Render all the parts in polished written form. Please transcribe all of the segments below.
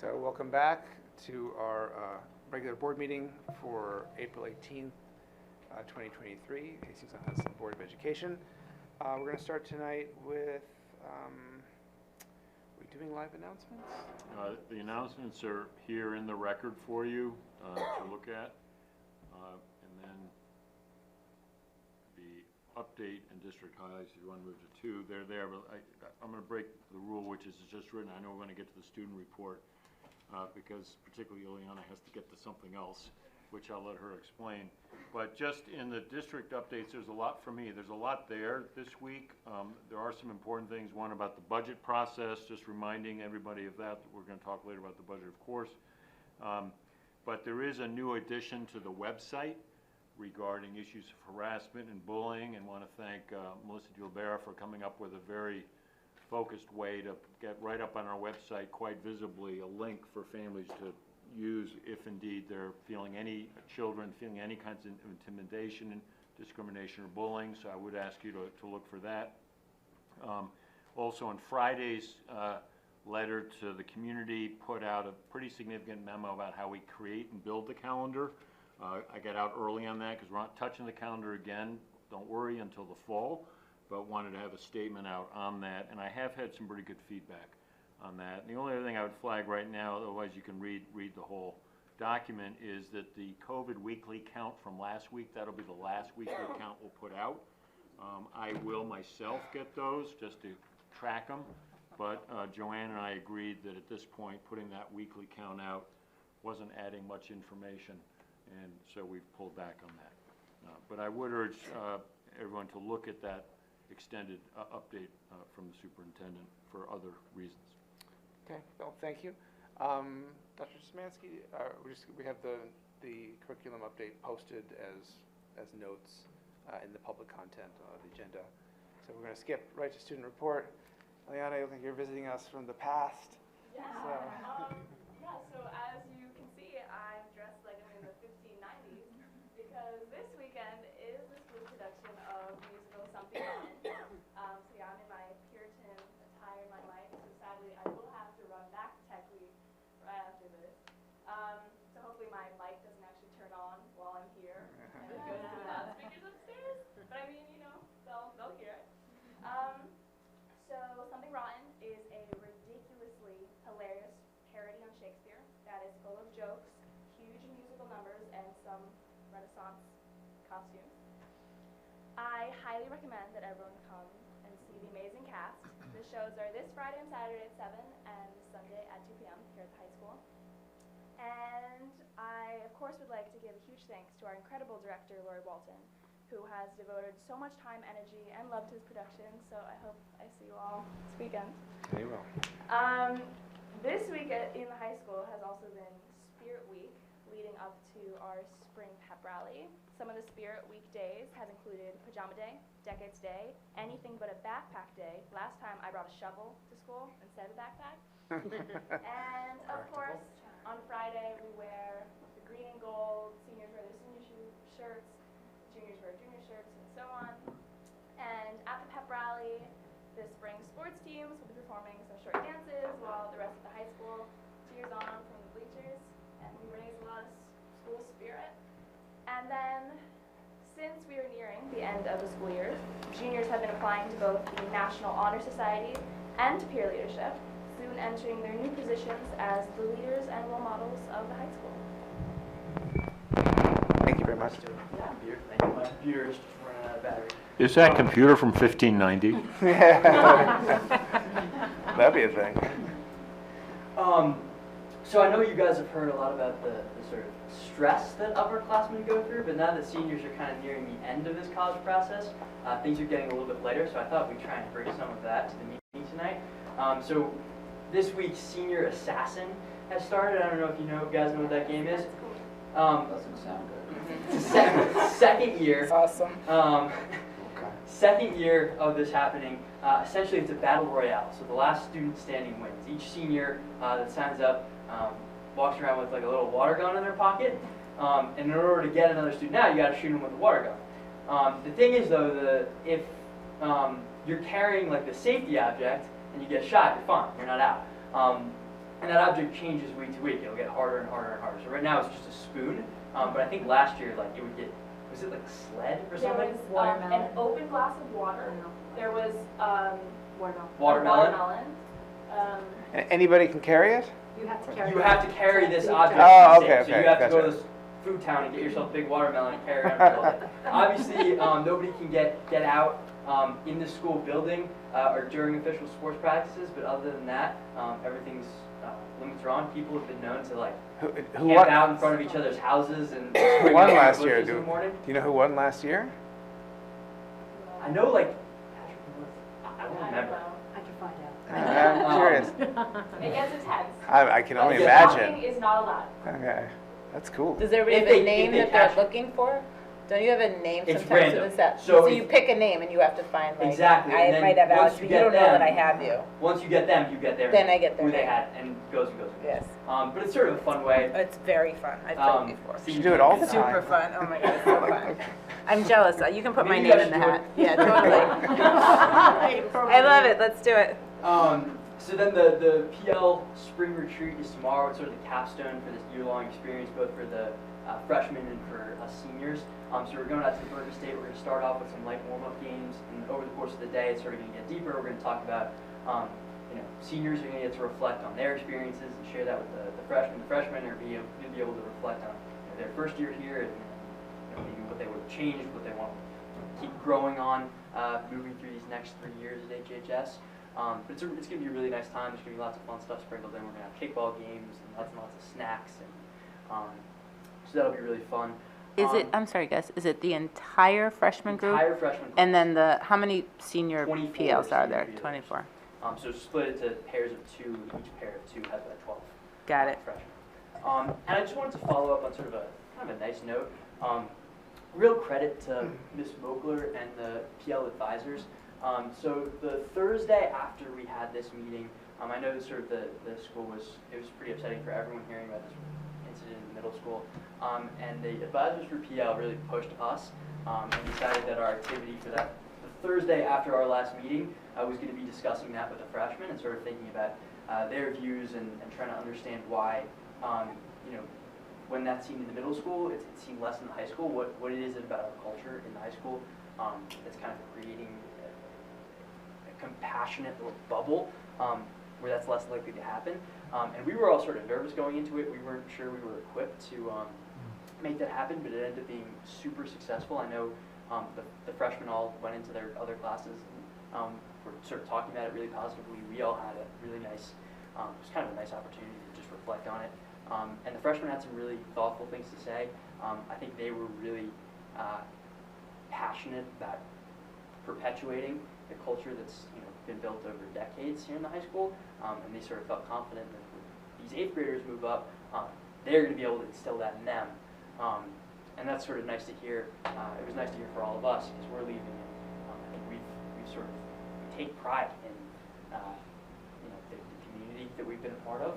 So welcome back to our regular board meeting for April 18th, 2023, Hastings on Hudson Board of Education. We're going to start tonight with, are we doing live announcements? The announcements are here in the record for you to look at. And then the update and district highlights, if you want to move to two, they're there. But I'm going to break the rule, which is just written. I know we're going to get to the student report because particularly Ileana has to get to something else, which I'll let her explain. But just in the district updates, there's a lot for me. There's a lot there this week. There are some important things. One about the budget process, just reminding everybody of that. We're going to talk later about the budget, of course. But there is a new addition to the website regarding issues of harassment and bullying, and want to thank Melissa Gilbera for coming up with a very focused way to get right up on our website, quite visibly, a link for families to use if indeed they're feeling any kinds of intimidation, discrimination, or bullying. So I would ask you to look for that. Also on Friday's letter to the community, put out a pretty significant memo about how we create and build the calendar. I got out early on that because we're not touching the calendar again, don't worry, until the fall, but wanted to have a statement out on that. And I have had some pretty good feedback on that. And the only other thing I would flag right now, otherwise you can read the whole document, is that the COVID weekly count from last week, that'll be the last weekly count we'll put out. I will myself get those just to track them, but Joanne and I agreed that at this point putting that weekly count out wasn't adding much information, and so we've pulled back on that. But I would urge everyone to look at that extended update from the superintendent for other reasons. Okay, well, thank you. Dr. Szymanski, we have the curriculum update posted as notes in the public content of the agenda. So we're going to skip right to student report. Ileana, I think you're visiting us from the past. Yeah, so as you can see, I'm dressed like I'm in the 1590s because this weekend is the school production of musical Something Wrong. So yeah, I'm in my Puritan attire, my mic, so sadly I will have to run back to Tech Week right after this. So hopefully my mic doesn't actually turn on while I'm here and it goes to the loudspeakers upstairs. But I mean, you know, they'll hear it. So Something Rotten is a ridiculously hilarious parody on Shakespeare that is full of jokes, huge musical numbers, and some Renaissance costumes. I highly recommend that everyone come and see the amazing cast. The shows are this Friday and Saturday at 7 and Sunday at 2 p.m. here at the high school. And I, of course, would like to give a huge thanks to our incredible director, Lori Walton, who has devoted so much time, energy, and love to his production. So I hope I see you all this weekend. You will. This week in the high school has also been Spirit Week, leading up to our spring pep rally. Some of the Spirit Week days have included Pajama Day, Decades Day, Anything But a Backpack Day. Last time I brought a shovel to school instead of a backpack. And of course, on Friday we wear the green and gold, seniors wear their senior shirts, juniors wear junior shirts, and so on. And at the pep rally, the spring sports teams will be performing some short dances while the rest of the high school cheers on from the bleachers, and we raise a lot of school spirit. And then, since we are nearing the end of the school year, juniors have been applying to both the National Honor Society and to peer leadership, soon entering their new positions as the leaders and role models of the high school. Thank you very much. Yeah. Thank you. My computer is running out of battery. Is that computer from 1590? That'd be a thing. So I know you guys have heard a lot about the sort of stress that upperclassmen go through, but now that seniors are kind of nearing the end of this college process, things are getting a little bit lighter, so I thought we'd try and bring some of that to the meeting tonight. So this week's Senior Assassin has started. I don't know if you guys know what that game is. Doesn't sound good. Second year. Awesome. Second year of this happening. Essentially, it's a battle royale. So the last student standing wins. Each senior that signs up walks around with like a little water gun in their pocket. And in order to get another student out, you got to shoot them with a water gun. The thing is, though, if you're carrying like the safety object and you get shot, you're fine. You're not out. And that object changes week to week. It'll get harder and harder and harder. So right now it's just a spoon, but I think last year like it would get, was it like a sled or There something? was an open glass of water. There was Watermelon. Anybody can carry it? You have to carry. You have to carry this object. Oh, to be okay, safe. So okay, you have to go gotcha. to this food town and get yourself a big watermelon and carry it around for all day. Obviously, nobody can get out in the school building or during official sports practices, but other than that, everything's limits are on. People have been known to like Who camp won? out in front of each other's houses and Who spring won up in last bushes year? in Do the morning. you know who won last year? I know like I don't I remember. know. I can find out. I'm curious. It gets intense. I can only But imagine. walking is not allowed. Okay, that's cool. Does everybody If have a they name that catch they're it. looking for? Don't you have a name It's sometimes random. for the set? So So if- you pick a name and you have to find like, Exactly, and I then might have once asked, you but you get don't know that them- I have you. Once you get them, you get their Then I get their who they name. had, and goes and goes. And goes. Yes. But it's sort of a fun way. It's very fun. I've played before. so You do it all the time. Super fun. Oh my god, it's so fun. I'm jealous. You can put my Maybe you name guys in the should hat. Yeah, totally. I love it. Let's do it. So then the PL spring retreat is tomorrow. It's sort of the capstone for this year-long experience, both for the freshmen and for us seniors. So we're going out to Burger State. We're going to start off with some light warm-up games, and over the course of the day, it's sort of going to get deeper. We're going to talk about, seniors are going to get to reflect on their experiences and share that with the freshmen. The freshmen are going to be able to reflect on their first year here and maybe what they would have changed, what they want to keep growing on, moving through these next 3 years at HHS. But it's going to be a really nice time. There's going to be lots of fun stuff sprinkled in. We're going to have kickball games and lots of snacks, and so that'll be really fun. Is it, I'm sorry guys, is it the entire freshman group? Entire freshman class. And then how many senior 24 PLs are there? senior PLs. 24. So split it to pairs of 2. Each pair of 2 has about 12. Got it. Freshmen. And I just wanted to follow up on sort of a kind of a nice note. Real credit to Ms. Vogler and the PL advisors. So the Thursday after we had this meeting, I know sort of the school was pretty upsetting for everyone hearing about this incident in middle school. And the advisors for PL really pushed us and decided that our activity for the Thursday after our last meeting was going to be discussing that with the freshmen and sort of thinking about their views and trying to understand why, when that's seen in the middle school, it's seen less in the high school, what it is about our culture in the high school that's kind of creating a compassionate little bubble where that's less likely to happen. And we were all sort of nervous going into it. We weren't sure we were equipped to make that happen, but it ended up being super successful. I know the freshmen all went into their other classes and were sort of talking about it really positively. We all had a really nice, it was kind of a nice opportunity to just reflect on it. And the freshmen had some really thoughtful things to say. I think they were really passionate about perpetuating the culture that's been built over decades here in the high school, and they sort of felt confident that when these 8th graders move up, they're going to be able to instill that in them. And that's sort of nice to hear. It was nice to hear for all of us because we're leaving, and I think we've sort of take pride in the community that we've been a part of,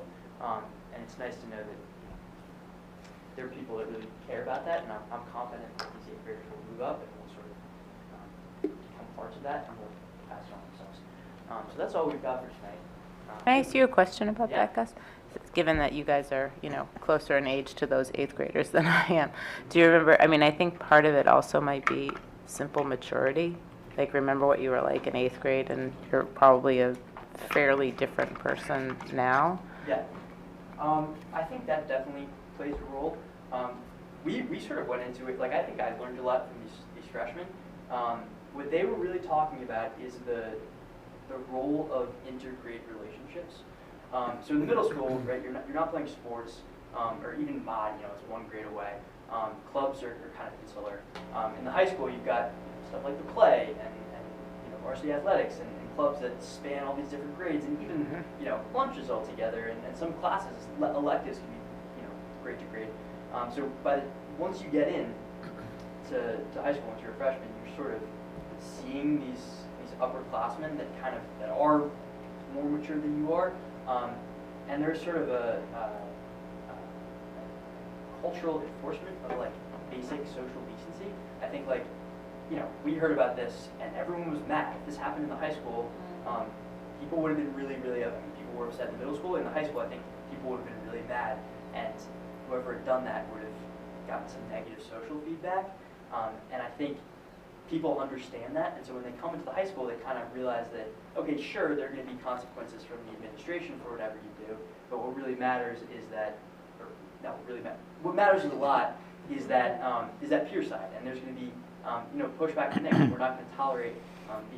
and it's nice to know that there are people that really care about that, and I'm confident that these 8th graders will move up and will sort of become parts of that and will pass it on themselves. So that's all we've got for tonight. Can I ask you a question about Yeah. that, Gus? Given that you guys are, closer in age to those 8th graders than I am, do you remember, I think part of it also might be simple maturity. Like, remember what you were like in 8th grade, and you're probably a fairly different person now. Yeah. I think that definitely plays a role. We sort of went into it, like, I think I learned a lot from these freshmen. What they were really talking about is the role of intergrade relationships. So in the middle school, right, you're not playing sports, or even mod, it's 1 grade away. Clubs are kind of insular. In the high school, you've got stuff like the play and varsity athletics and clubs that span all these different grades, and even lunches all together, and some classes, electives can be grade to grade. So once you get in to high school, once you're a freshman, you're sort of seeing these upperclassmen that are more mature than you are. And there's sort of a cultural enforcement of like basic social decency. I think we heard about this and everyone was mad. If this happened in the high school, people would have been really, really, people were upset in middle school. In the high school, I think people would have been really mad, and whoever had done that would have gotten some negative social feedback. And I think people understand that, and so when they come into the high school, they kind of realize that, okay, sure, there are going to be consequences from the administration for whatever you do, but what really matters is that, or not really what matters a lot is that peer side, and there's going to be pushback from there. We're not going to tolerate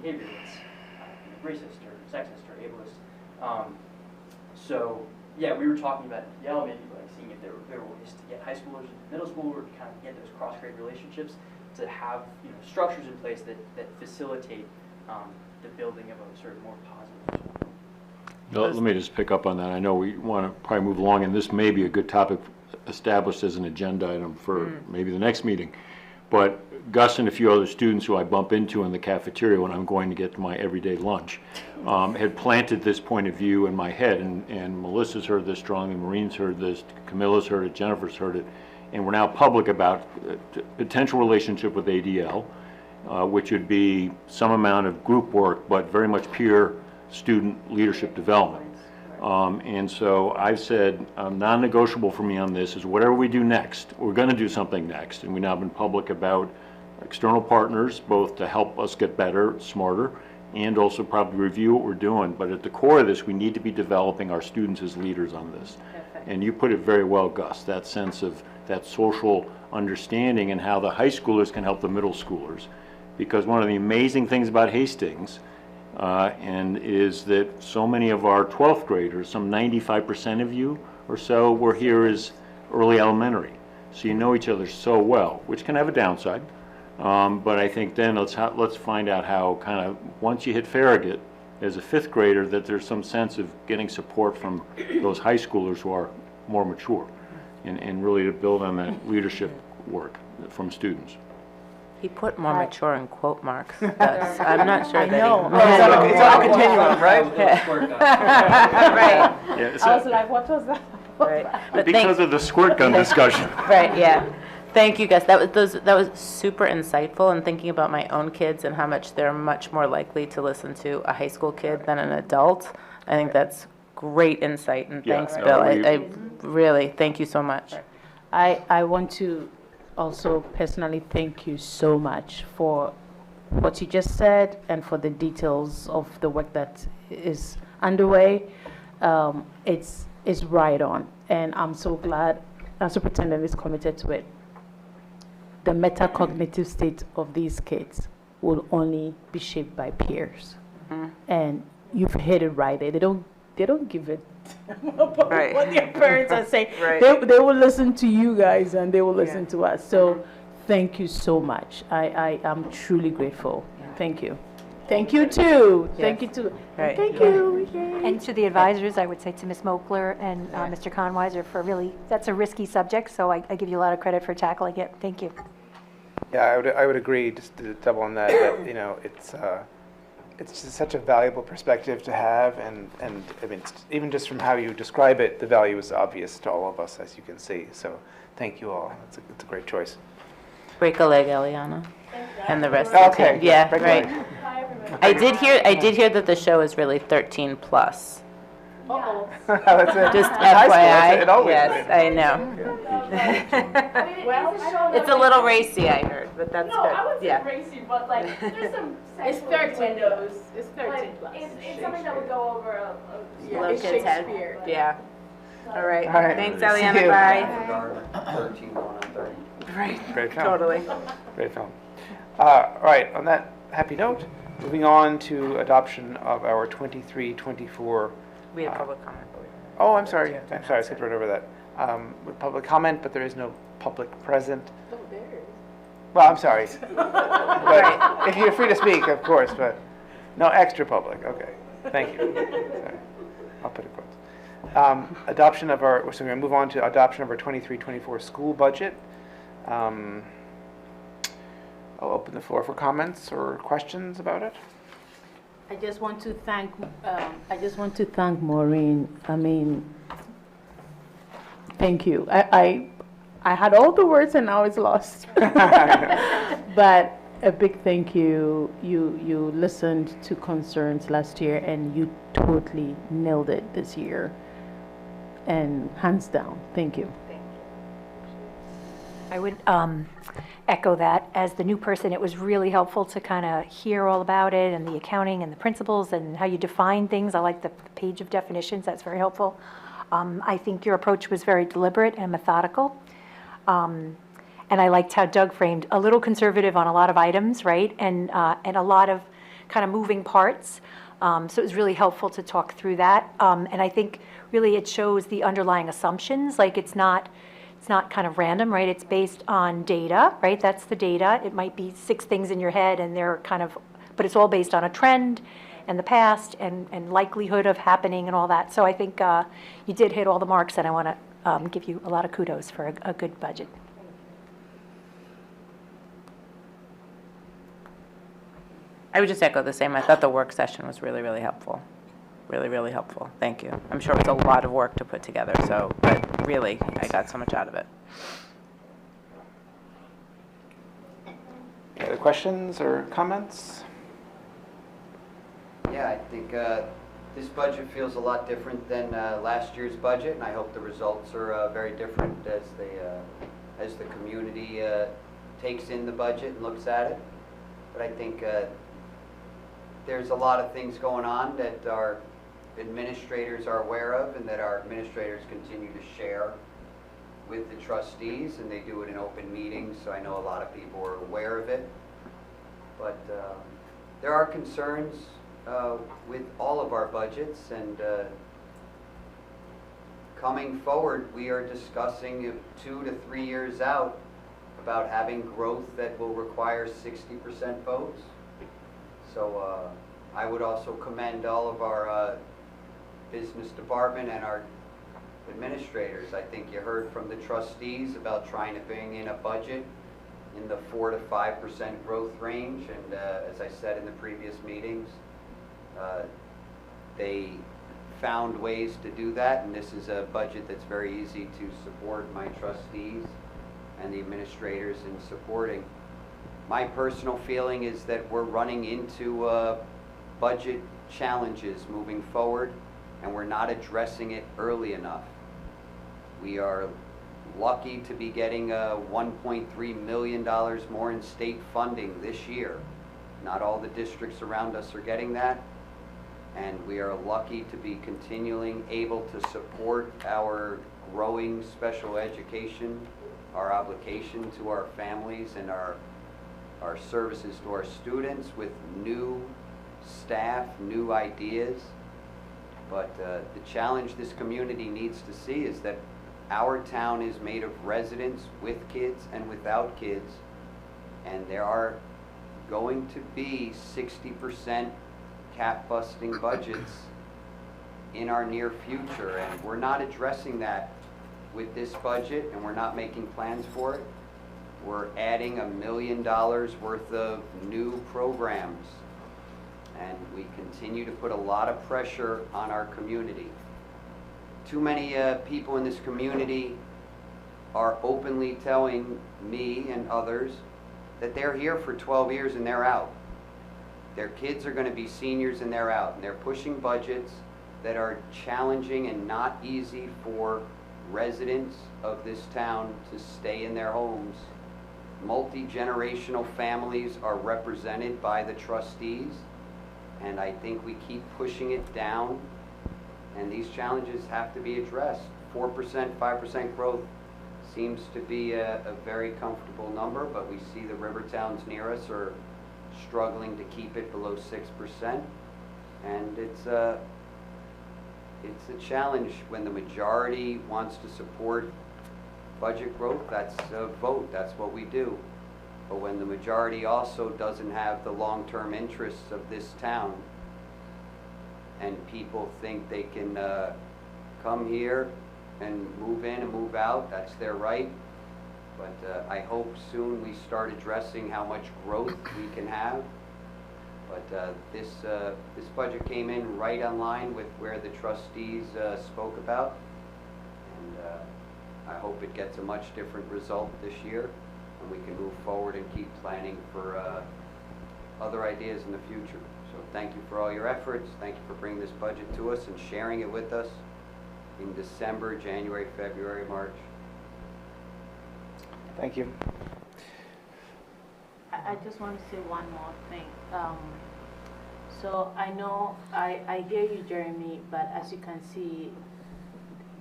behavior that's racist or sexist or ableist. So yeah, we were talking about maybe like seeing if there were ways to get high schoolers into middle school or to kind of get those cross-grade relationships, to have structures in place that facilitate the building of a sort of more positive. Let me just pick up on that. I know we want to probably move along, and this may be a good topic established as an agenda item for maybe the next meeting. But Gus and a few other students who I bump into in the cafeteria when I'm going to get my everyday lunch had planted this point of view in my head, and Melissa's heard this strongly, Maureen's heard this, Camilla's heard it, Jennifer's heard it, and we're now public about potential relationship with ADL, which would be some amount of group work, but very much peer student leadership development. And so I've said non-negotiable for me on this is whatever we do next, we're going to do something next, and we've now been public about external partners, both to help us get better, smarter, and also probably review what we're doing. But at the core of this, we need to be developing our students as leaders on this. And you put it very well, Gus, that sense of that social understanding and how the high schoolers can help the middle schoolers. Because one of the amazing things about Hastings and is that so many of our 12th graders, some 95% of you or so, were here as early elementary. So you know each other so well, which can have a downside. But I think then let's find out how kind of once you hit Farragut as a 5th grader, that there's some sense of getting support from those high schoolers who are more mature, and really to build on that leadership work from students. He put more mature in quote marks. I'm not sure I that know. he... It's on a continuum, right? Right, Yeah, I was like, what was that? right. But because of the squirt gun discussion. Right, yeah. Thank you, Gus. That was super insightful, and thinking about my own kids and how much they're much more likely to listen to a high school kid than an adult. I think that's great insight, and Yeah, thanks, no, Bill. we- I really, thank you so much. I want to also personally thank you so much for what you just said and for the details of the work that is underway. It's right on, and I'm so glad our superintendent is committed to it. The metacognitive state of these kids will only be shaped by peers, and you've hit it right there. They don't give it about Right. what their parents are saying. Right. They will listen to you guys, and they will listen to us. So thank you so much. I am truly grateful. Thank you. Thank you too. Thank you too. Right. Thank you. Yay. And to the advisors, I would say to Ms. Mokler and Mr. Conweiser for really, that's a risky subject, so I give you a lot of credit for tackling it. Thank you. Yeah, I would agree, just to double on that, it's just such a valuable perspective to have, and I mean, even just from how you describe it, the value is obvious to all of us, as you can see. So thank you all. It's a great choice. Break a leg, Eliana, and the rest of the Okay, team. Yeah, break a right. leg. Hi, everybody. I did hear that the show is really 13 plus. Uh-oh. That's it. Just High school, FYI. it always Yes, is. I know. Well, It's a little racy, I heard, but that's No, good. I wouldn't Yeah. say racy, but like, there's some It's sexual 13 windows. It's But 13 plus. it's something that would go over Little it's kid's head. Shakespeare. Yeah. All right. All right. Thanks, See Eliana. you. Bye. 13 going on 30. Right. Great film. Totally. Great film. All right, on that happy note, moving on to adoption of our 23-24. We had public comment. Oh, I'm sorry, I skipped right over that. With public comment, but there is no public present. Oh, there is. Well, I'm sorry. But if you're free to speak, of course, but no extra public, okay. Thank you. Sorry. I'll put it quotes. Adoption of our, so we're going to move on to adoption of our 23-24 school budget. I'll open the floor for comments or questions about it. I just want to thank Maureen. I mean, thank you. I had all the words and now it's lost. But a big thank you. You listened to concerns last year and you totally nailed it this year. And hands down, thank you. I would echo that. As the new person, it was really helpful to kind of hear all about it and the accounting and the principles and how you define things. I like the page of definitions. That's very helpful. I think your approach was very deliberate and methodical. And I liked how Doug framed a little conservative on a lot of items, right? And a lot of kind of moving parts. So it was really helpful to talk through that. And I think really it shows the underlying assumptions. Like it's not kind of random, right? It's based on data, right? That's the data. It might be 6 things in your head and they're kind of, but it's all based on a trend and the past and likelihood of happening and all that. So I think you did hit all the marks, and I want to give you a lot of kudos for a good budget. I would just echo the same. I thought the work session was really, really helpful. Really, really helpful. Thank you. I'm sure it was a lot of work to put together, so, but really, I got so much out of it. Any other questions or comments? Yeah, I think this budget feels a lot different than last year's budget, and I hope the results are very different as the community takes in the budget and looks at it. But I think there's a lot of things going on that our administrators are aware of and that our administrators continue to share with the trustees, and they do it in open meetings, so I know a lot of people are aware of it. But there are concerns with all of our budgets, and coming forward, we are discussing 2 to 3 years out about having growth that will require 60% votes. So I would also commend all of our business department and our administrators. I think you heard from the trustees about trying to bring in a budget in the 4 to 5% growth range, and as I said in the previous meetings, they found ways to do that, and this is a budget that's very easy to support my trustees and the administrators in supporting. My personal feeling is that we're running into budget challenges moving forward, and we're not addressing it early enough. We are lucky to be getting $1.3 million more in state funding this year. Not all the districts around us are getting that, and we are lucky to be continuing able to support our growing special education, our obligation to our families, and our services to our students with new staff, new ideas. But the challenge this community needs to see is that our town is made of residents with kids and without kids, and there are going to be 60% cap-busting budgets in our near future, and we're not addressing that with this budget, and we're not making plans for it. We're adding $1 million worth of new programs, and we continue to put a lot of pressure on our community. Too many people in this community are openly telling me and others that they're here for 12 years and they're out. Their kids are going to be seniors and they're out. And they're pushing budgets that are challenging and not easy for residents of this town to stay in their homes. Multi-generational families are represented by the trustees, and I think we keep pushing it down, and these challenges have to be addressed. 4%, 5% growth seems to be a very comfortable number, but we see the river towns near us are struggling to keep it below 6%, and it's a challenge when the majority wants to support budget growth. That's a vote, that's what we do. But when the majority also doesn't have the long-term interests of this town, and people think they can come here and move in and move out, that's their right. But I hope soon we start addressing how much growth we can have. But this budget came in right on line with where the trustees spoke about, and I hope it gets a much different result this year. and we can move forward and keep planning for other ideas in the future. So thank you for all your efforts. Thank you for bringing this budget to us and sharing it with us in December, January, February, March. Thank you. I just want to say one more thing. So I know, I hear you, Jeremy, but as you can see,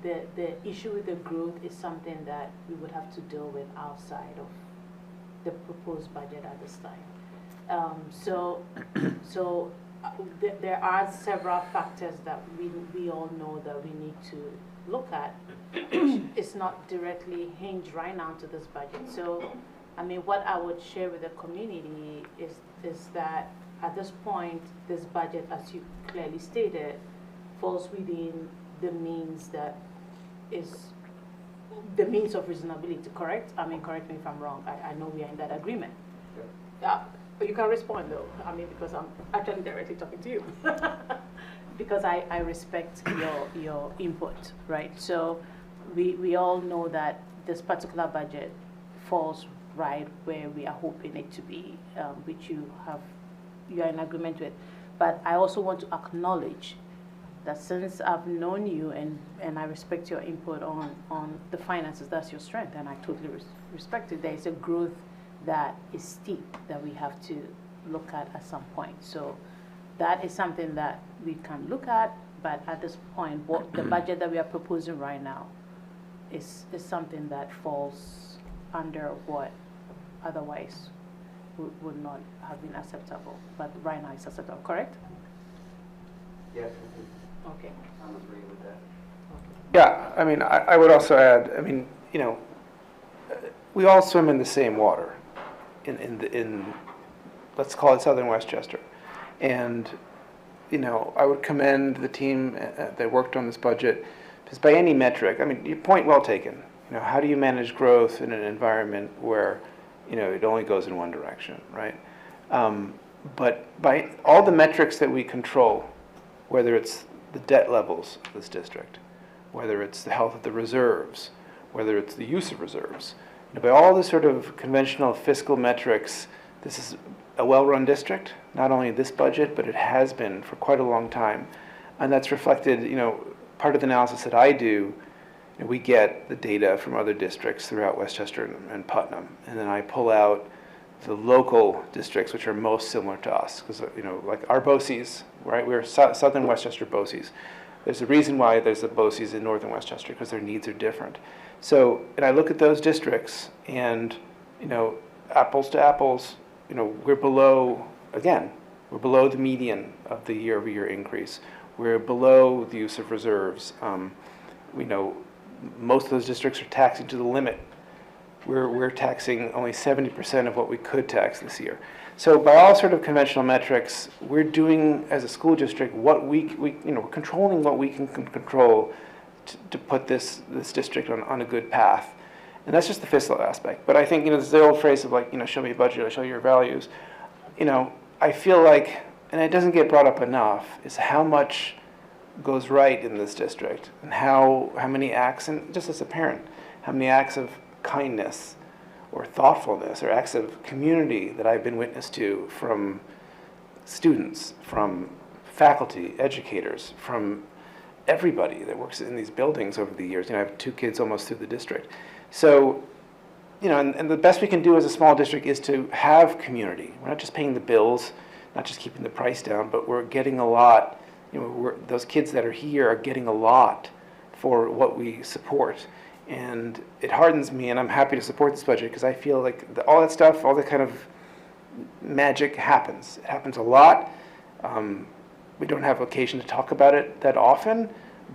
the issue with the growth is something that we would have to deal with outside of the proposed budget at this time. There are several factors that we all know that we need to look at. It's not directly hinged right now to this budget. So, I mean, what I would share with the community is that at this point, this budget, as you clearly stated, falls within the means that is the means of reasonability, correct? I mean, correct me if I'm wrong. I know we are in that agreement. Yeah. You can respond though, I mean, because I'm actually directly talking to you. Because I respect your input, right? So we all know that this particular budget falls right where we are hoping it to be, which you are in agreement with. But I also want to acknowledge that since I've known you and I respect your input on the finances, that's your strength, and I totally respect it. There is a growth that is steep that we have to look at some point. So that is something that we can look at, but at this point, what the budget that we are proposing right now is something that falls under what otherwise would not have been acceptable. But right now it's acceptable, correct? Yes. Okay. I'm agreeing with that. Yeah, I mean, I would also add, I mean, you know, we all swim in the same water in let's call it Southern Westchester. And, you know, I would commend the team that worked on this budget, because by any metric, I mean, your point well taken. You know, how do you manage growth in an environment where, you know, it only goes in one direction, right? But by all the metrics that we control, whether it's the debt levels of this district, whether it's the health of the reserves, whether it's the use of reserves, you know, by all the sort of conventional fiscal metrics, this is a well-run district, not only this budget, but it has been for quite a long time. And that's reflected, you know, part of the analysis that I do, you know, we get the data from other districts throughout Westchester and Putnam, and then I pull out the local districts which are most similar to us, because, you know, like our BOCES, right, we're Southern Westchester BOCES. There's a reason why there's a BOCES in Northern Westchester, because their needs are different. So, and I look at those districts and, you know, apples to apples, you know, we're below the median of the year-over-year increase. We're below the use of reserves. We know most of those districts are taxing to the limit. We're taxing only 70% of what we could tax this year. So by all sort of conventional metrics, we're doing as a school district what we you know, controlling what we can control to put this district on a good path. And that's just the fiscal aspect. But I think, you know, there's the old phrase of like, you know, show me a budget, I'll show you your values. You know, I feel like, and it doesn't get brought up enough, is how much goes right in this district, and how many acts, and just as a parent, how many acts of kindness or thoughtfulness or acts of community that I've been witness to from students, from faculty, educators, from everybody that works in these buildings over the years. You know, I have 2 kids almost through the district. So, you know, and the best we can do as a small district is to have community. We're not just paying the bills, not just keeping the price down, but we're getting a lot. You know, those kids that are here are getting a lot for what we support. And it hardens me, and I'm happy to support this budget, because I feel like all that stuff, all that kind of magic happens. It happens a lot. We don't have occasion to talk about it that often,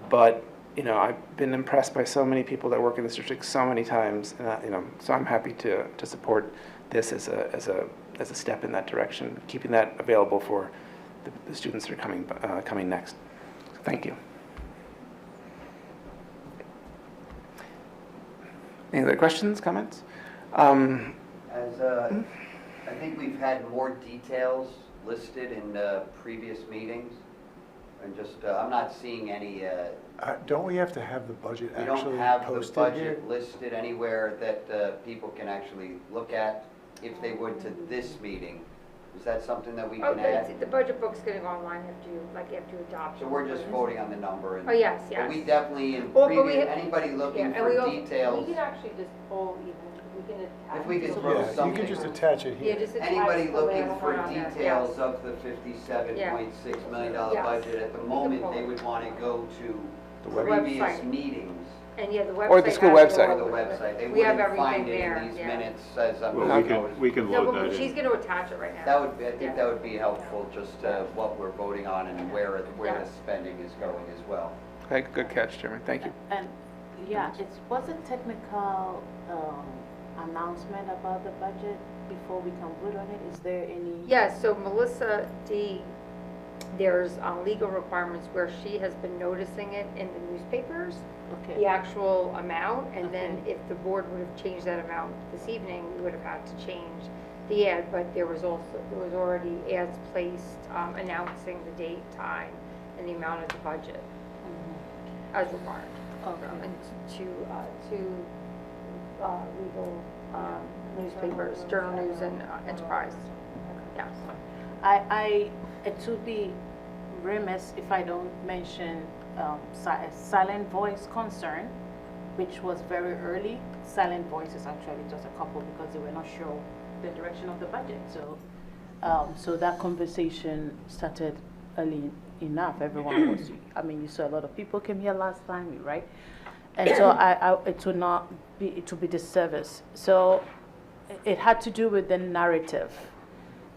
but, you know, I've been impressed by so many people that work in this district so many times, and you know, so I'm happy to support this as a step in that direction, keeping that available for the students that are coming next. So thank you. Any other questions, comments? I think we've had more details listed in previous meetings. And just, I'm not seeing any, Don't we have to have the budget we actually don't have the posted here? budget listed anywhere that people can actually look at if they would to this meeting. Is that something that we Oh, can add? the budget book's gonna go online after you, after you adopt. So we're just voting on the number and. Oh, yes, But we yes. definitely, in Well, but we previous, have- anybody looking yeah, and we for also- details, We can actually just pull even, we can attach. if we could it to throw the- Yeah, you something. can just attach it Yeah, here. just attach anybody the looking last for one on there, details yes. of the $57.6 million Yes. budget, at the can moment, pull they it. would want to go to The previous website. meetings. And yeah, the website. Or the school has website. all Or the of it. website. They We have wouldn't find everything it there, in these yeah. minutes as I'm. Well, we can No, load but that she's in. gonna attach it right now. That would be, I think Yeah. that would be helpful, just what we're voting on and where Yeah. the spending is going as well. Okay, good catch, Jeremy, thank you. And, yeah, it was a technical announcement about the budget before we can vote on it. Is there any? Yeah, so Melissa D, there's legal requirements where she has been noticing it in the newspapers, the Okay, actual amount, and then Okay. if the board would have changed that amount this evening, we would have had to change the ad, but there was already ads placed announcing the date, time, and the amount of the budget as required. Okay. And two legal newspapers, Journal News and Enterprise. Yes. it would be remiss if I don't mention Silent Voice concern, which was very early. Silent Voices actually just a couple because they were not sure the direction of the budget. So that conversation started early enough. Everyone was, I mean, you saw a lot of people came here last time, right? And so it would not be, it would be disservice. So it had to do with the narrative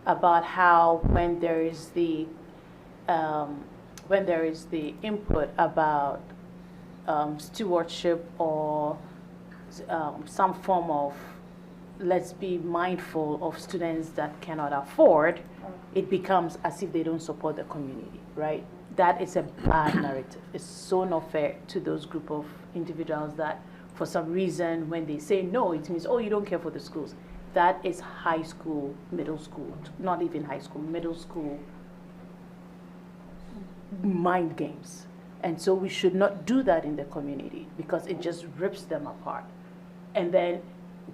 about how when there is the input about stewardship or some form of let's be mindful of students that cannot afford, it becomes as if they don't support the community, right? That is a bad narrative. It's so not fair to those group of individuals that for some reason when they say no, it means, oh, you don't care for the schools. That is high school, middle school, not even high school, middle school mind games. And so we should not do that in the community because it just rips them apart. And then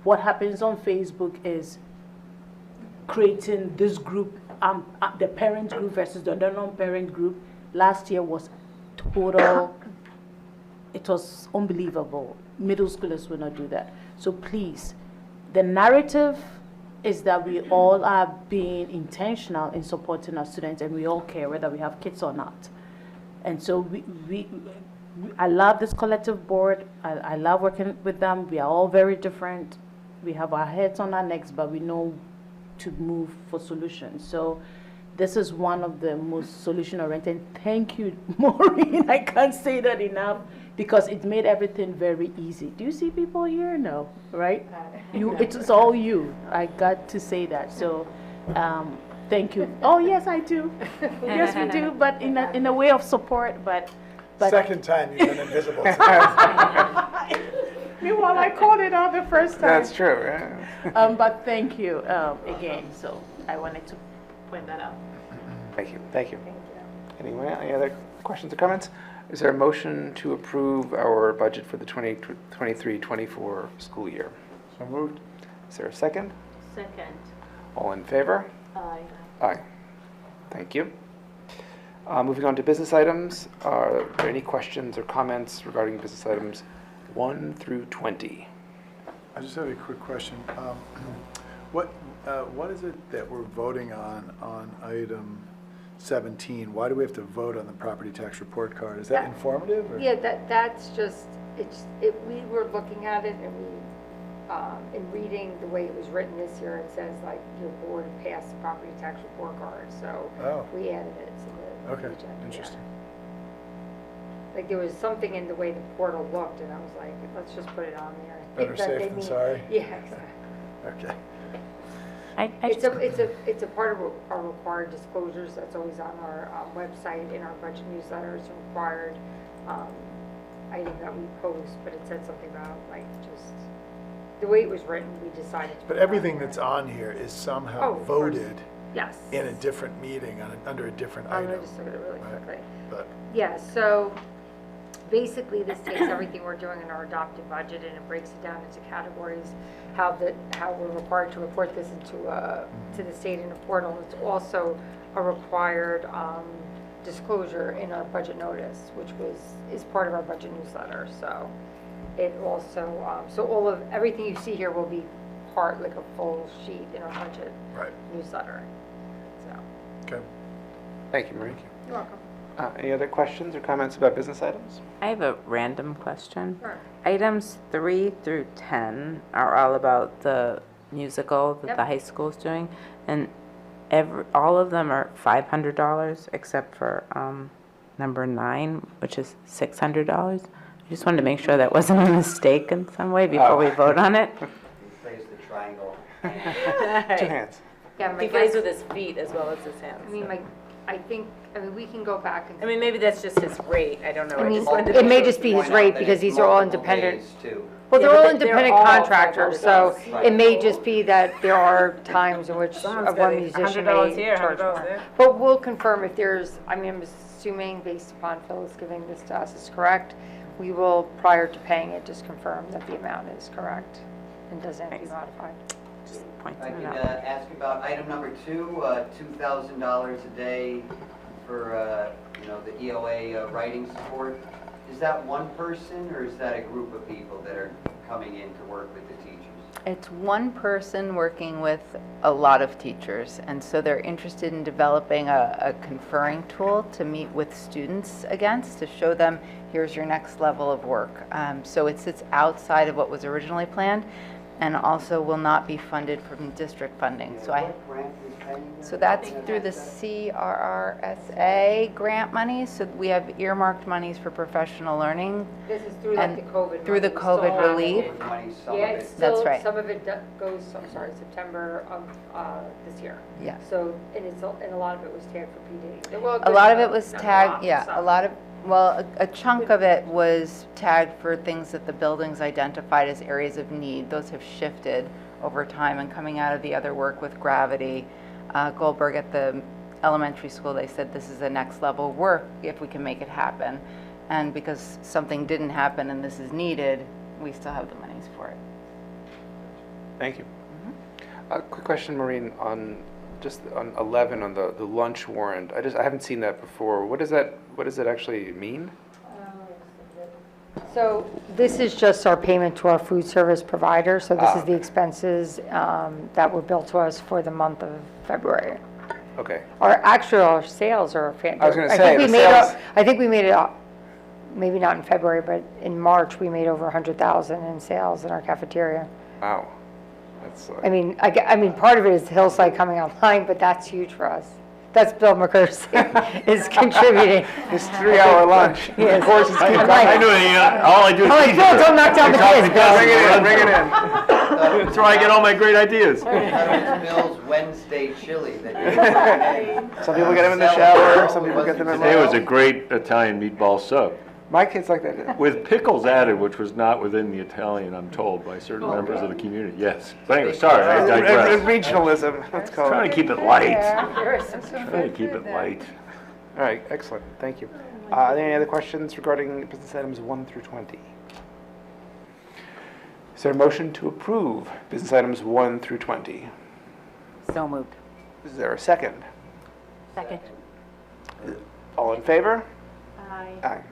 what happens on Facebook is creating this group, the parent group versus the non-parent group. Last year was total, it was unbelievable. Middle schoolers will not do that. So please, the narrative is that we all are being intentional in supporting our students and we all care whether we have kids or not. And so I love this collective board. I love working with them. We are all very different. We have our heads on our necks, but we know to move for solutions. So this is one of the most solution-oriented. Thank you, Maureen. I can't say that enough because it made everything very easy. Do you see people here? No, right? It's all you. I got to say that. So thank you. Oh, yes, I do. Yes, we do, but in a way of support, but Second time you've been invisible tonight. meanwhile, I called it out the first time. That's true, yeah. But thank you again. So I wanted to point that out. Thank you, thank you. Anyone, any other questions or comments? Is there a motion to approve our budget for the 2023-24 school year? So moved. Is there a second? Second. All in favor? Aye. Aye. Thank you. Moving on to business items. Are there any questions or comments regarding business items 1 through 20? I just have a quick question. What is it that we're voting on item 17? Why do we have to vote on the property tax report card? Is that informative? Or? Yeah, that's just, we were looking at it and we, in reading the way it was written this year, it says like your board passed the property tax report card, so Oh. we added it to the Okay, agenda, yeah. interesting. Like there was something in the way the portal looked and I was like, let's just put it on there. Better That safe they than mean- sorry. Yeah, exactly. Okay. It's a part of our required disclosures that's always on our website, in our budget newsletter. It's a required item that we post, but it said something about like just, the way it was written, we decided to. But put it on everything there. that's on here is Oh, somehow of course. voted Yes. in a different meeting under a different I'm item. gonna just look at it really Right. quickly. But, Yeah, so basically this takes everything we're doing in our adopted budget and it breaks it down into categories, how we're required to report this to the state in a portal. It's also a required disclosure in our budget notice, which is part of our budget newsletter. So it also, so everything you see here will be part, like a full sheet in our budget right, newsletter. So, okay. Thank you, Marie. you're welcome. Any other questions or comments about business items? I have a random question. Sure. Items 3 through 10 are all about the musical that Yep. the high school is doing, and all of them are $500 except for number 9, which is $600. I just wanted to make sure that wasn't a mistake in some way before we vote on it. Raise the triangle. Two hands. Yeah, my He plays guess, with his feet as well as his hands. I mean, we can go back and. I mean, maybe that's just his rate. I don't know. I mean, just wanted to it be may sure. just be his Point out rate that because it's these are all multiple independent. days, too. Well, Yeah, they're but all they're independent all contractors, so $500. it may just be that there are times in which Someone's one got musician $100 may here, charge $100 more. there. But we'll confirm if there's, I mean, I'm assuming based upon Phyllis giving this to us is correct, we will, prior to paying it, just confirm that the amount is correct and doesn't have to be Thanks. modified. Just pointing I it could out. ask about item number 2, $2,000 a day for, the EOA writing support. Is that one person, or is that a group of people that are coming in to work with the teachers? It's one person working with a lot of teachers, and so they're interested in developing a conferring tool to meet with students against, to show them, here's your next level of work. So it sits outside of what was originally planned, and also will not be funded from district funding. So What grant is pending there? so that's through the CRRSA grant monies, so we have earmarked monies for professional learning. This is through like the And COVID. through the money. We still COVID have- relief. With money, some Yeah, of it's it. That's still, right. some of it goes, I'm sorry, September of this year. Yeah. So, and a lot of it was tagged for PD. Well, A good lot of it amount, was not tagged, lot, yeah, a some. lot of, well, a chunk of it was tagged for things that the buildings identified as areas of need. Those have shifted over time and coming out of the other work with Gravity. Goldberg at the elementary school, they said this is the next level work if we can make it happen. And because something didn't happen and this is needed, we still have the monies for it. Thank you. A quick question, Maureen, on 11 on the lunch warrant. I haven't seen that before. What does that actually mean? So this is just our payment to our food service provider. So this is the expenses that were billed to us for the month of February. Okay. Our sales are fantastic. I was gonna say, the sales- I think we made it, maybe not in February, but in March, we made over 100,000 in sales in our cafeteria. Wow. That's I mean, I mean, part of it is Hillside coming online, but that's huge for us. That's Bill McCursey is contributing. This 3-hour lunch. Yes. Of course, it's keep I'm going. like- I know, all I do is I'm like, eat Bill, it. don't knock down the kids, Bill. Bring it in, bring it in. That's where I get all my great ideas. That was Bill's Wednesday chili that Some people get them in the shower, some people get them in Today was a the... great Italian meatball sub, My kids like that. with pickles added, which was not within the Italian, I'm told, by certain members of the community, yes. But anyway, sorry, I digress. Regionalism, let's call Trying it. to keep it light. Yours. Trying to keep it light. All right, excellent, thank you. Are there any other questions regarding business items 1 through 20? Is there a motion to approve business items 1 through 20? So moved. Is there a second? Second. All in favor? Aye. Aye.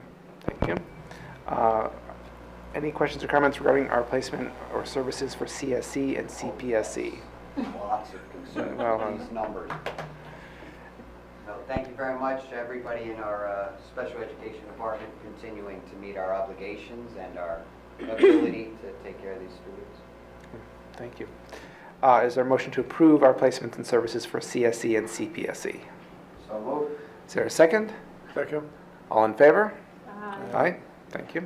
Thank you. Any questions or comments regarding our placement or services for CSC and CPSC? lots of concern Well, with these numbers. So thank you very much to everybody in our special education department continuing to meet our obligations and our ability to take care of these students. Thank you. Is there a motion to approve our placements and services for CSC and CPSC? So moved. Is there a second? Second? All in favor? Aye. Thank you.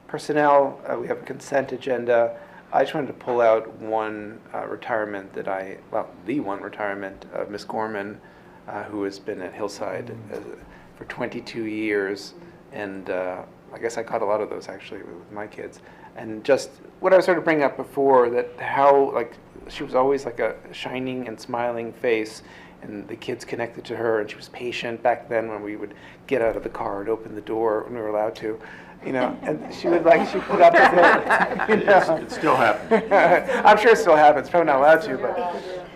Personnel, we have a consent agenda. I just wanted to pull out one retirement that the one retirement of Ms. Gorman, who has been at Hillside for 22 years. And I guess I caught a lot of those actually with my kids. And just what I was sort of bringing up before, that how, like, she was always like a shining and smiling face, and the kids connected to her, and she was patient back then when we would get out of the car and open the door when we were allowed to, you know, and she would like, she put up with it, you know. It still happens. I'm sure it still happens, probably not allowed to,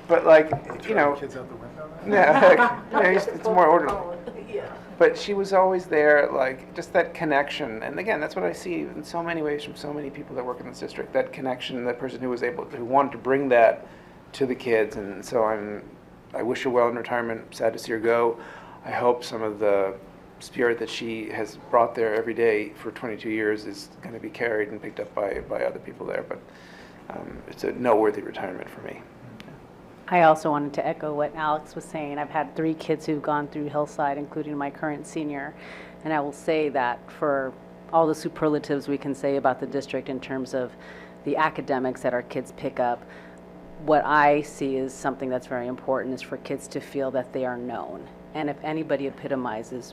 but like, you know. Kids out the window? Yeah, it's more orderly. But she was always there, like, just that connection. And again, that's what I see in so many ways from so many people that work in this district, that connection, that person who was able, who wanted to bring that to the kids. And so I wish her well in retirement, sad to see her go. I hope some of the spirit that she has brought there every day for 22 years is going to be carried and picked up by other people there. But it's a noteworthy retirement for me. I also wanted to echo what Alex was saying. I've had 3 kids who've gone through Hillside, including my current senior. And I will say that for all the superlatives we can say about the district in terms of the academics that our kids pick up, what I see is something that's very important is for kids to feel that they are known. And if anybody epitomizes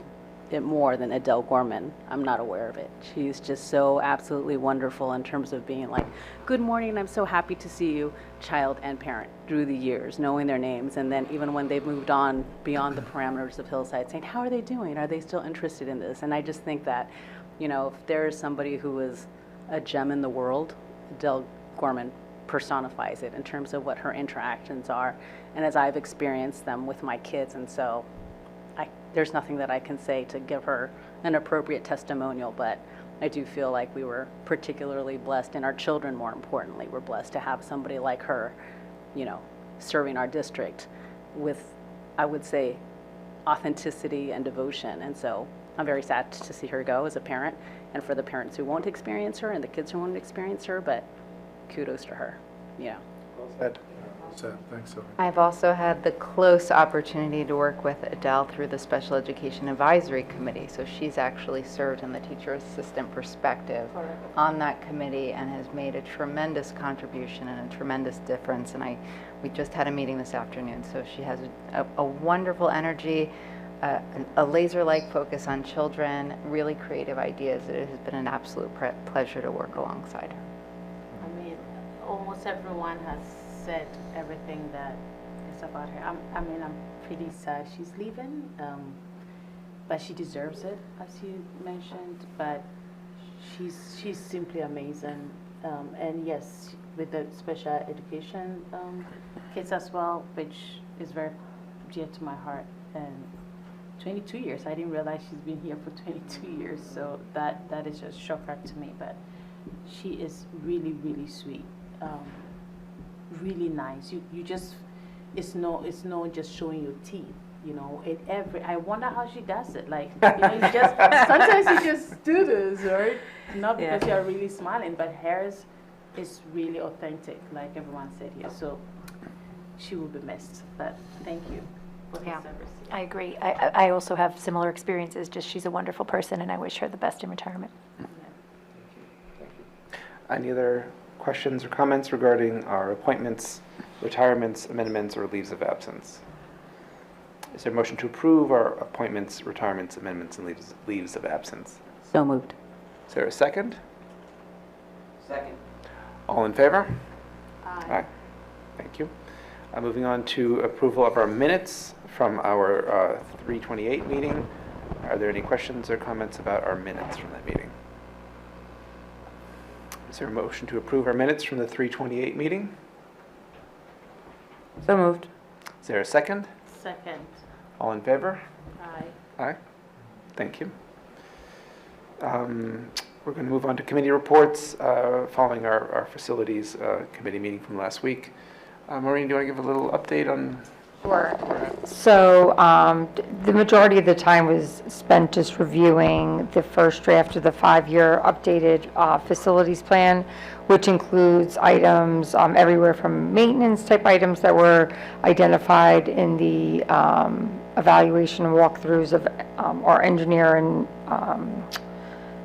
it more than Adele Gorman, I'm not aware of it. She's just so absolutely wonderful in terms of being like, good morning, I'm so happy to see you, child and parent, through the years, knowing their names. And then even when they've moved on beyond the parameters of Hillside, saying, how are they doing? Are they still interested in this? And I just think that, you know, if there is somebody who is a gem in the world, Adele Gorman personifies it in terms of what her interactions are. And as I've experienced them with my kids, and so there's nothing that I can say to give her an appropriate testimonial, but I do feel like we were particularly blessed, and our children, more importantly, were blessed to have somebody like her, you know, serving our district with, I would say, authenticity and devotion. And so I'm very sad to see her go as a parent, and for the parents who won't experience her and the kids who won't experience her, but kudos to her, you know. Well said. Thanks, Sylvia. I've also had the close opportunity to work with Adele through the Special Education Advisory Committee. So she's actually served in the teacher assistant perspective on that committee and has made a tremendous contribution and a tremendous difference. And we just had a meeting this afternoon. So she has a wonderful energy, a laser-like focus on children, really creative ideas. It has been an absolute pleasure to work alongside her. I mean, almost everyone has said everything that is about her. I'm pretty sad she's leaving, but she deserves it, as you mentioned. But she's simply amazing, and yes, with the special education kids as well, which is very dear to my heart. And 22 years, I didn't realize she's been here for 22 years, so that is just shocker to me. But she is really, really sweet. Really nice. You just, it's no just showing your teeth, you know. I wonder how she does it. Like, you know, you just sometimes you just do this, right? Not because you're really smiling, but hers is really authentic, like everyone said here. So she will be missed. But thank you for this service. I agree. I also have similar experiences. Just she's a wonderful person, and I wish her the best in retirement. Thank you. Any other questions or comments regarding our appointments, retirements, amendments, or leaves of absence? Is there a motion to approve our appointments, retirements, amendments, and leaves of absence? So moved. Is there a second? Second. All in favor? Aye. Thank you. Moving on to approval of our minutes from our 3/28 meeting. Are there any questions or comments about our minutes from that meeting? Is there a motion to approve our minutes from the 3/28 meeting? So moved. Is there a second? Second. All in favor? Aye. Aye. Thank you. We're going to move on to committee reports following our facilities committee meeting from last week. Maureen, do you want to give a little update on? Sure. So the majority of the time was spent just reviewing the first draft of the 5-year updated facilities plan, which includes items everywhere from maintenance type items that were identified in the evaluation and walkthroughs of our engineer and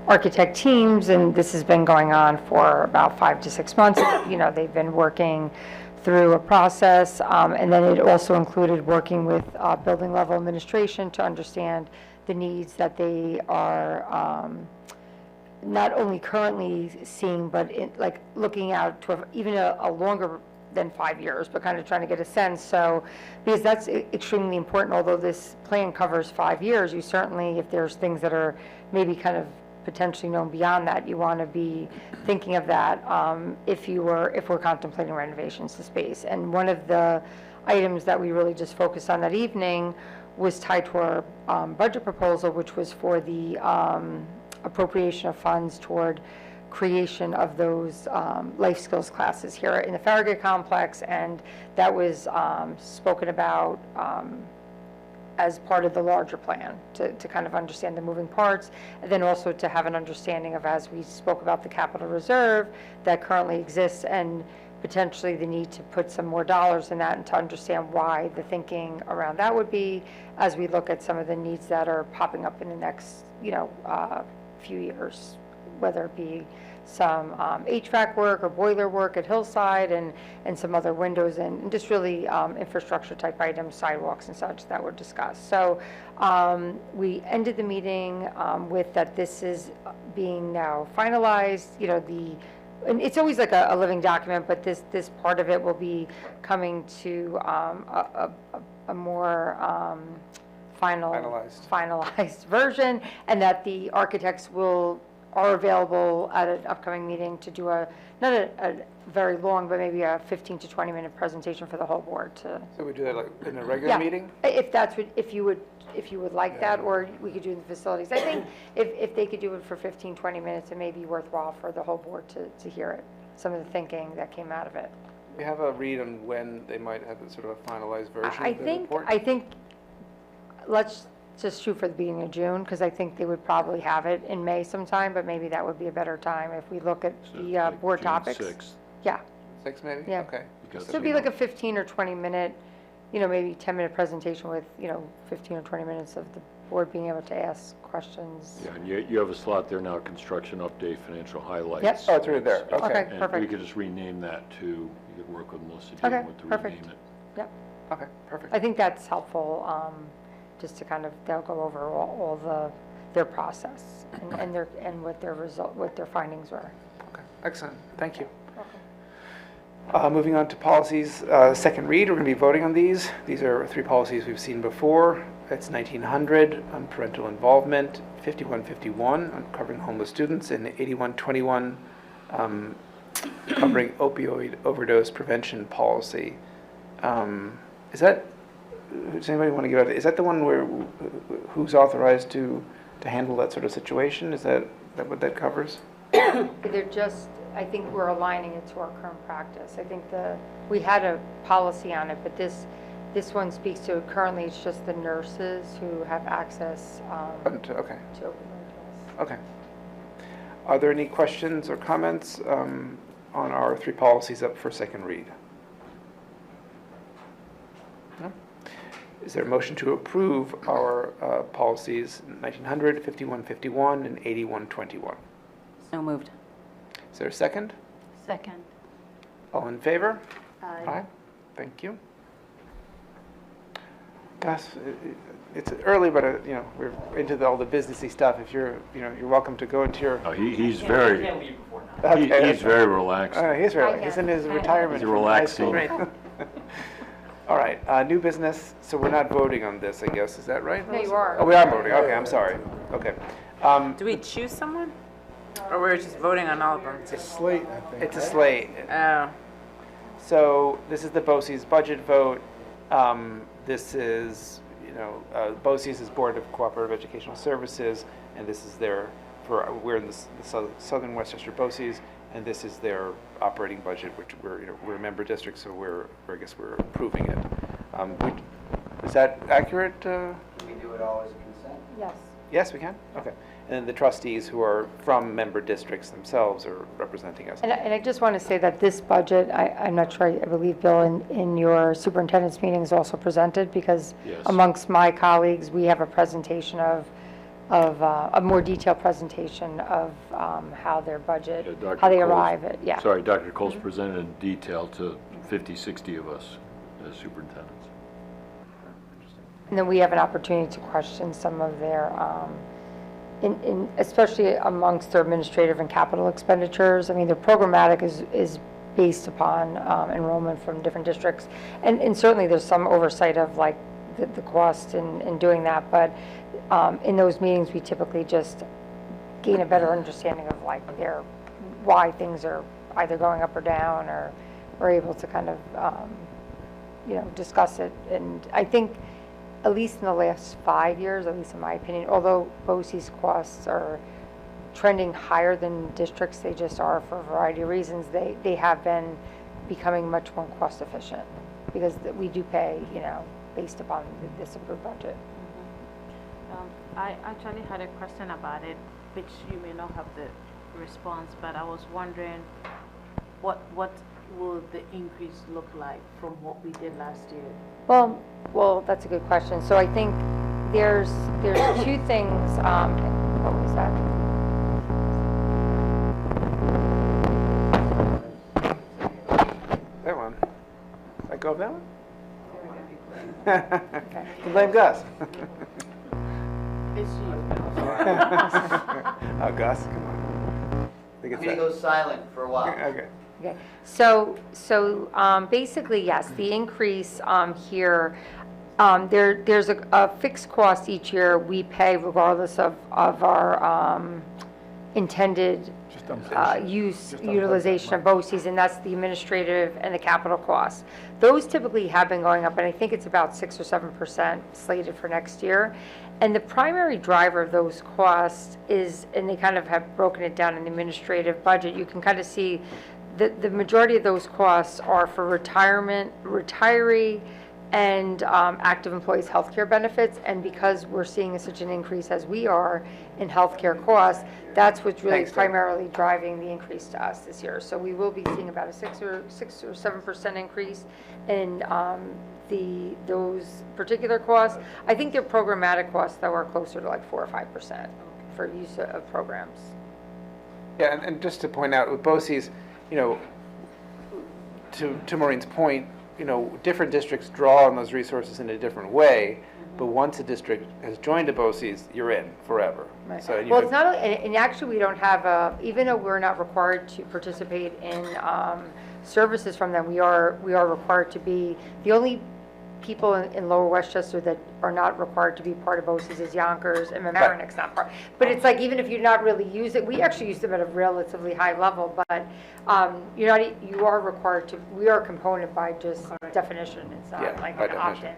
architect teams, and this has been going on for about 5 to 6 months. You know, they've been working through a process, and then it also included working with building level administration to understand the needs that they are not only currently seeing, but like looking out to even a longer than 5 years, but kind of trying to get a sense. So, because that's extremely important, although this plan covers 5 years, you certainly, if there's things that are maybe kind of potentially known beyond that, you want to be thinking of that if we're contemplating renovations to space. And one of the items that we really just focused on that evening was tied to our budget proposal, which was for the appropriation of funds toward creation of those life skills classes here in the Farragut complex, and that was spoken about as part of the larger plan to kind of understand the moving parts, and then also to have an understanding of, as we spoke about, the capital reserve that currently exists and potentially the need to put some more dollars in that, and to understand why the thinking around that would be as we look at some of the needs that are popping up in the next few years, whether it be some HVAC work or boiler work at Hillside and some other windows and just really infrastructure type items, sidewalks and such that were discussed. So we ended the meeting with that this is being now finalized, and it's always like a living document, but this part of it will be coming to a more finalized version, and that the architects are available at an upcoming meeting to do not a very long, but maybe a 15 to 20 minute presentation for the whole board to. So we do that like in a regular meeting? If you would like that, or we could do it in the facilities. I think if they could do it for 15, 20 minutes, it may be worthwhile for the whole board to hear it, some of the thinking that came out of it. We have a read on when they might have sort of a finalized version of the report? I think let's just shoot for the beginning of June, because I think they would probably have it in May sometime, but maybe that would be a better time if we look at the board topics. June 6th. Yeah. 6 maybe? Yeah. Okay. So it'd be like a 15 or 20 minute, maybe 10-minute presentation with, 15 or 20 minutes of the board being able to ask questions. Yeah, and you have a slot there now, construction update, financial highlights. Yep. Oh, it's right there. Okay. And Perfect. we could just rename that to, you could work with Melissa Okay, Dean to perfect. rename it. Yep. Okay, perfect. I think that's helpful, just to kind of, they'll go over all their process and what their findings were. Okay, excellent. Thank you. Moving on to policies, second read, we're going to be voting on these. These are 3 policies we've seen before. It's 1900 on parental involvement, 5151 on covering homeless students, and 8121 covering opioid overdose prevention policy. Does anybody want to give out? Is that the one where who's authorized to handle that sort of situation? Is that what that covers? I think we're aligning it to our current practice. I think we had a policy on it, but this one speaks to, currently it's just the nurses who have access Okay. to opioid pills. Okay. Are there any questions or comments on our 3 policies up for second read? No? Is there a motion to approve our policies 1900, 5151, and 8121? So moved. Is there a second? Second. All in favor? Aye. Thank you. Gosh, it's early, but we're into all the businessy stuff. If you're welcome to go into your. Oh, he's very, Okay, he's very relaxed. He's very. He's in his retirement. He's from high relaxing. school. Right. All right, new business. So we're not voting on this, I guess. Is that right? No, you are. Oh, we are voting. Okay, I'm sorry. Okay. Do we choose someone? Or we're just voting on all of them? It's a slate, I think. It's a right? slate. Oh, So this is the BOCES budget vote. This is, BOCES is Board of Cooperative Educational Services, and this is we're in the Southern Westchester BOCES, and this is their operating budget, which we're a member district, so I guess we're approving it. Is that accurate? Can we do it all as consent? Yes. Yes, we can? Okay. And then the trustees who are from member districts themselves are representing us. And I just want to say that this budget, I'm not sure, I believe, Bill, in your superintendent's meeting is also presented, because Yes. amongst my colleagues, we have a presentation of a more detailed presentation of how their budget, Yeah, Dr. how they Cole's- arrive at, yeah. Sorry, Dr. Cole's presented in detail to 50, 60 of us as superintendents. And then we have an opportunity to question some of their especially amongst their administrative and capital expenditures. I mean, the programmatic is based upon enrollment from different districts. And certainly there's some oversight of like the cost in doing that, but in those meetings, we typically just gain a better understanding of like why things are either going up or down, or we're able to kind of, discuss it. And I think, at least in the last 5 years, at least in my opinion, although BOCES costs are trending higher than districts, they just are for a variety of reasons, they have been becoming much more cost efficient, because we do pay, based upon this approved budget. I actually had a question about it, which you may not have the response, but I was wondering what will the increase look like from what we did last year? Well, that's a good question. So I think there's two things. What was that? That one. Let go of that one? Okay. Blame Gus. It's you. Oh, Gus, come on. I'm going to go silent for a while. Okay. Okay, so basically, yes, the increase here, there's a fixed cost each year we pay regardless of our intended utilization of BOCES, and that's the administrative and the capital costs. Those typically have been going up, and I think it's about 6 or 7% slated for next year. And the primary driver of those costs is, and they kind of have broken it down in the administrative budget, you can kind of see the majority of those costs are for retiree, and active employees' healthcare benefits. And because we're seeing such an increase as we are in healthcare costs, that's what's really primarily driving the increase to us this year. So we will be seeing about a 6 or 7% increase in those particular costs. I think their programmatic costs, though, are closer to like 4 or 5% for use of programs. Yeah, and just to point out with BOCES, to Maureen's point, different districts draw on those resources in a different way, but once a district has joined a BOCES, you're in forever. Right. So Well, it's not, and actually we don't have even though we're not required to participate in services from them, we are required to be, the only people in Lower Westchester that are not required to be part of BOCES is Yonkers, and Mamaronec's not part. But it's like, even if you're not really use it, we actually use them at a relatively high level, but you are required to, we are a component by just definition. It's not like an opt-in,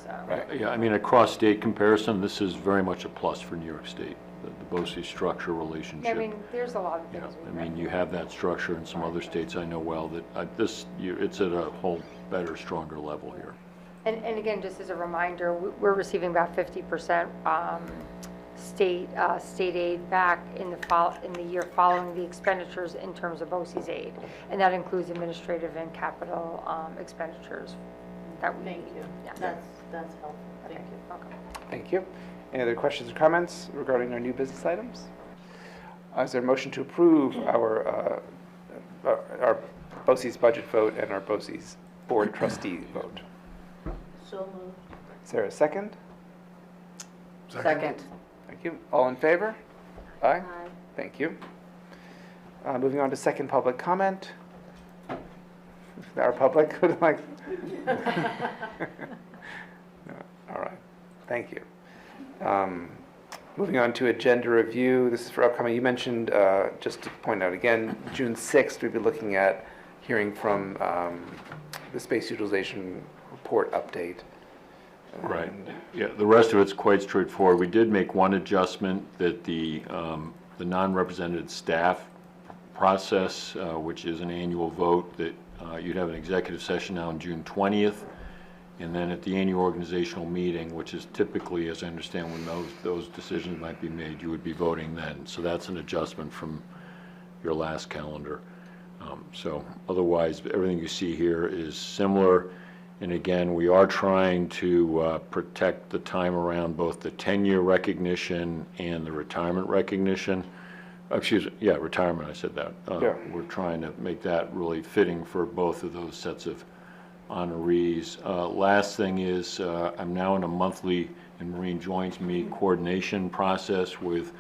so. Right. Yeah, I mean, across state comparison, this is very much a plus for New York State, the BOCES structure relationship. I mean, there's a lot of things. I mean, you have that structure in some other states I know well, that it's at a whole better, stronger level here. And again, just as a reminder, we're receiving about 50% state aid back in the year following the expenditures in terms of BOCES aid, and that includes administrative and capital expenditures. Thank you. Yeah. That's helpful. Thank you. Welcome. Thank you. Any other questions or comments regarding our new business items? Is there a motion to approve our BOCES budget vote and our BOCES board trustee vote? So moved. Is there a second? Second. Thank you. All in favor? Aye. Thank you. Moving on to second public comment. Our public would like. No. All right. Thank you. Moving on to agenda review. This is for upcoming. You mentioned, just to point out again, June 6th, we'll be looking at hearing from the space utilization report update. Right. Yeah, the rest of it's quite straightforward. We did make one adjustment, that the non-represented staff process, which is an annual vote, that you'd have an executive session now on June 20th, and then at the annual organizational meeting, which is typically, as I understand, when those decisions might be made, you would be voting then. So that's an adjustment from your last calendar. So otherwise, everything you see here is similar. And again, we are trying to protect the time around both the tenure recognition and the retirement recognition. Retirement, I said that. We're trying to make that really fitting for both of those sets of honorees. Last thing is, I'm now in a monthly, and Maureen joins me, coordination process with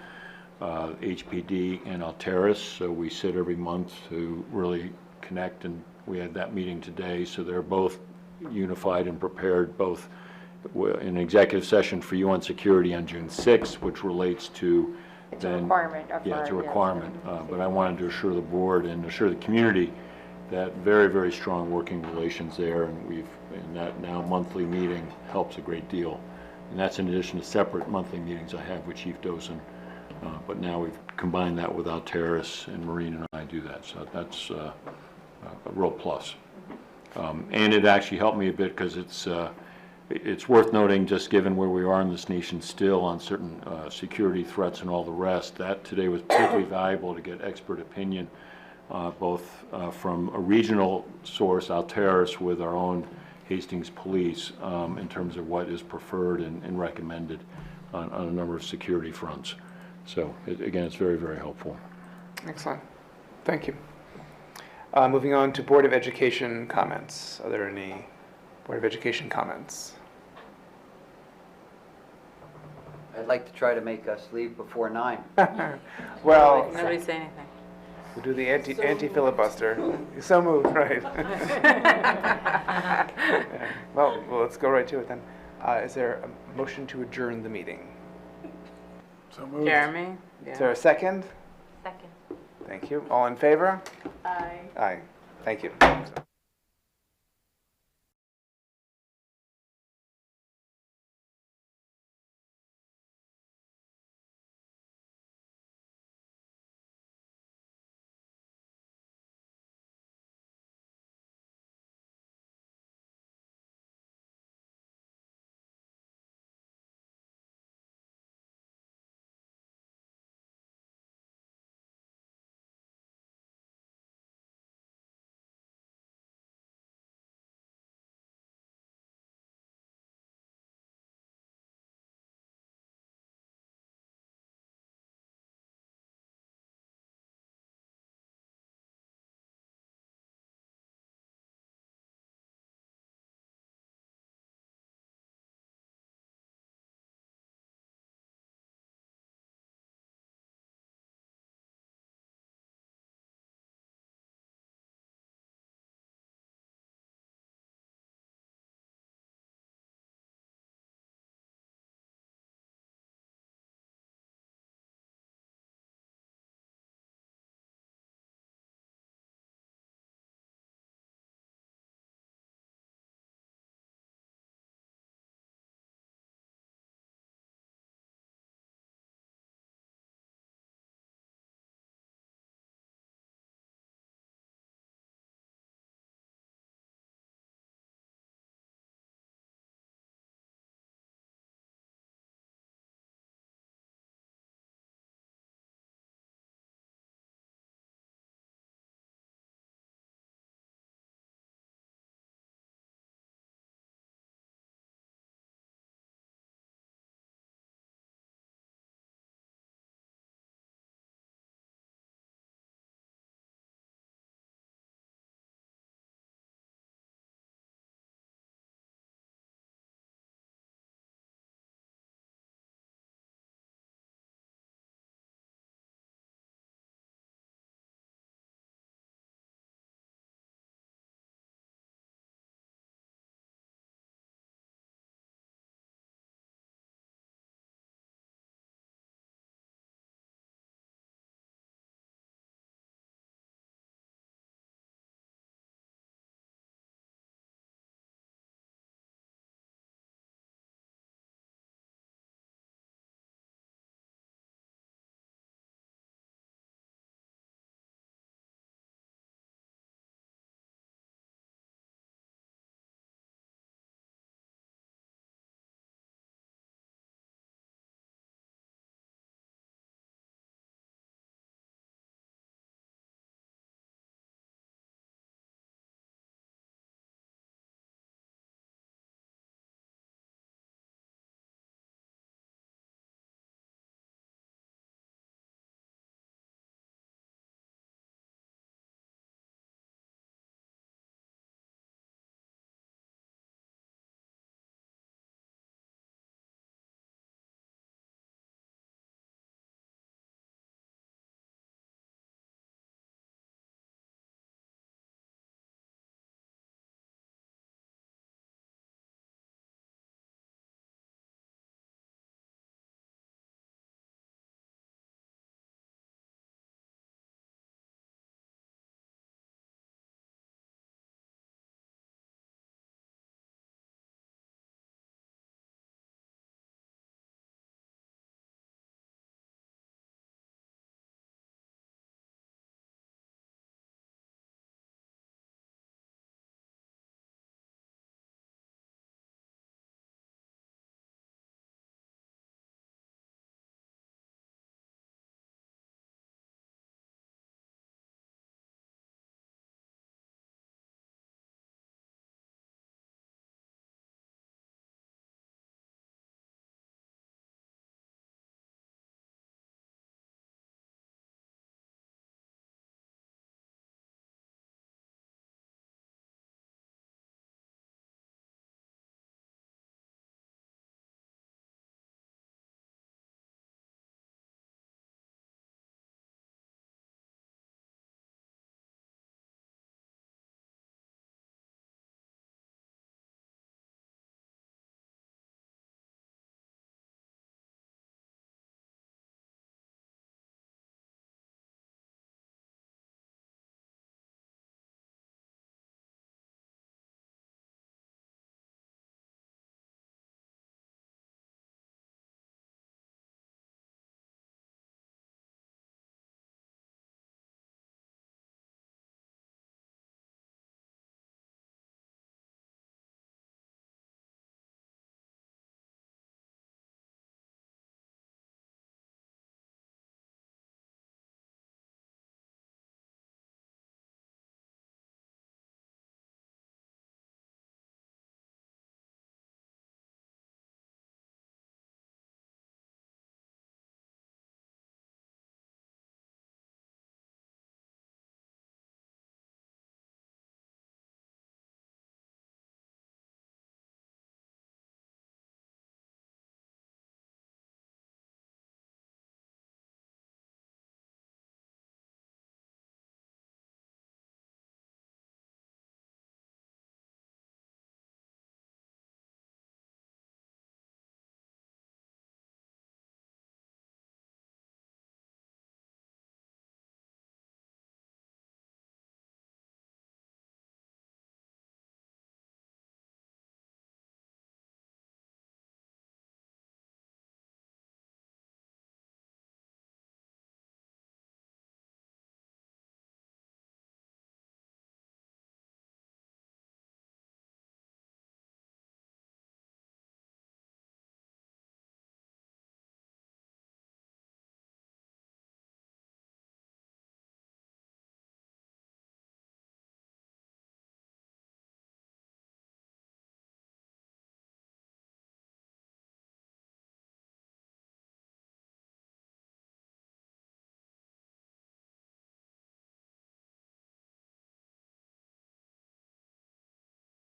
HPD and Alteris. So we sit every month to really connect, and we had that meeting today. So they're both unified and prepared, both in executive session for you on security on June 6th, which relates to It's a requirement of Yeah, it's a our, requirement, but I wanted to assure the board and assure the community that very, very strong working relations there, and that now monthly meeting helps a great deal. And that's in addition to separate monthly meetings I have with Chief Dosen, but now we've combined that with Alteris, and Maureen and I do that, so that's a real plus. And it actually helped me a bit because it's worth noting, just given where we are in this nation still on certain security threats and all the rest, that today was particularly valuable to get expert opinion, both from a regional source, Alteris, with our own Hastings Police, in terms of what is preferred and recommended on a number of security fronts. So, again, it's very, very helpful. Excellent. Thank you. Moving on to Board of Education comments. Are there any Board of Education comments? I'd like to try to make us leave before 9. Well, Nobody say anything. we'll do the anti-filibuster. So moved, right. Yeah. Well, let's go right to it then. Is there a motion to adjourn the meeting? So moved. Jeremy? Is there a second? Second. Thank you. All in favor? Aye. Aye. Thank you.